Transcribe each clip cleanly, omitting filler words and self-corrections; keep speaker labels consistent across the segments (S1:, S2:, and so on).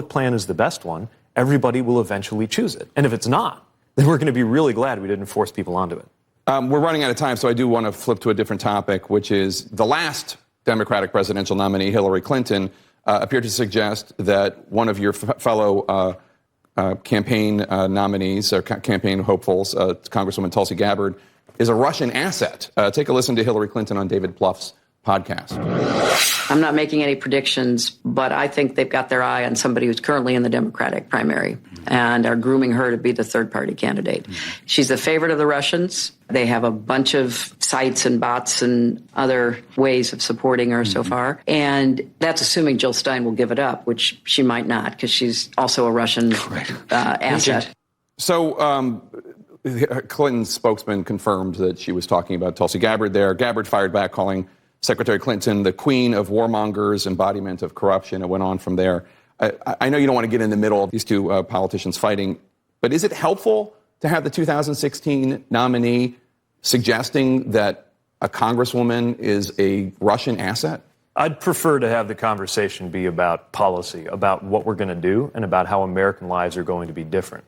S1: plan is the best one, everybody will eventually choose it. And if it's not, then we're going to be really glad we didn't force people onto it.
S2: We're running out of time, so I do want to flip to a different topic, which is the last Democratic presidential nominee, Hillary Clinton, appeared to suggest that one of your fellow campaign nominees or campaign hopefuls, Congresswoman Tulsi Gabbard, is a Russian asset. Take a listen to Hillary Clinton on David Plouffe's podcast.
S3: I'm not making any predictions, but I think they've got their eye on somebody who's currently in the Democratic primary and are grooming her to be the third-party candidate. She's the favorite of the Russians. They have a bunch of sites and bots and other ways of supporting her so far. And that's assuming Jill Stein will give it up, which she might not, because she's also a Russian asset.
S2: So Clinton's spokesman confirmed that she was talking about Tulsi Gabbard there. Gabbard fired back, calling Secretary Clinton the queen of warmongers, embodiment of corruption. It went on from there. I know you don't want to get in the middle of these two politicians fighting, but is it helpful to have the 2016 nominee suggesting that a congresswoman is a Russian asset?
S1: I'd prefer to have the conversation be about policy, about what we're going to do, and about how American lives are going to be different.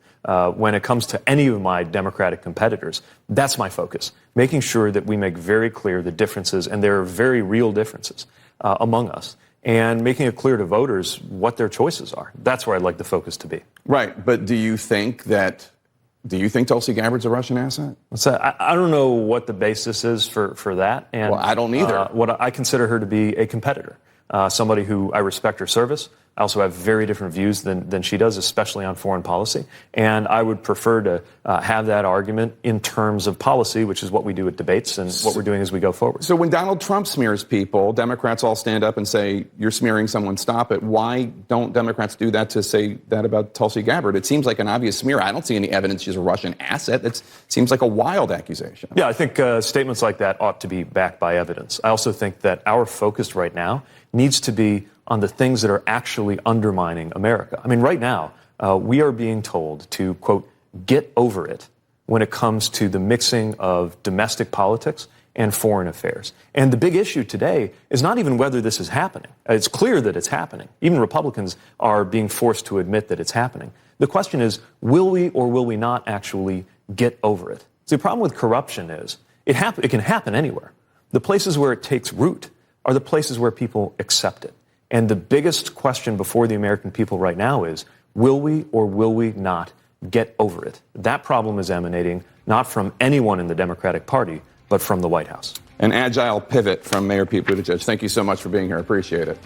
S1: When it comes to any of my Democratic competitors, that's my focus, making sure that we make very clear the differences, and there are very real differences among us, and making it clear to voters what their choices are. That's where I'd like the focus to be.
S2: Right, but do you think Tulsi Gabbard's a Russian asset?
S1: I don't know what the basis is for that. And,
S2: well, I don't either.
S1: What I consider her to be a competitor, somebody who I respect her service. I also have very different views than she does, especially on foreign policy. And I would prefer to have that argument in terms of policy, which is what we do at debates and what we're doing as we go forward.
S2: So when Donald Trump smears people, Democrats all stand up and say, you're smearing someone, stop it. Why don't Democrats do that to say that about Tulsi Gabbard? It seems like an obvious smear. I don't see any evidence she's a Russian asset. That seems like a wild accusation.
S1: Yeah, I think statements like that ought to be backed by evidence. I also think that our focus right now needs to be on the things that are actually undermining America. I mean, right now, we are being told to, quote, get over it when it comes to the mixing of domestic politics and foreign affairs. And the big issue today is not even whether this is happening. It's clear that it's happening. Even Republicans are being forced to admit that it's happening. The question is, will we or will we not actually get over it? See, the problem with corruption is it can happen anywhere. The places where it takes root are the places where people accept it. And the biggest question before the American people right now is, will we or will we not get over it? That problem is emanating not from anyone in the Democratic Party, but from the White House.
S2: An agile pivot from Mayor Pete Buttigieg. Thank you so much for being here. I appreciate it.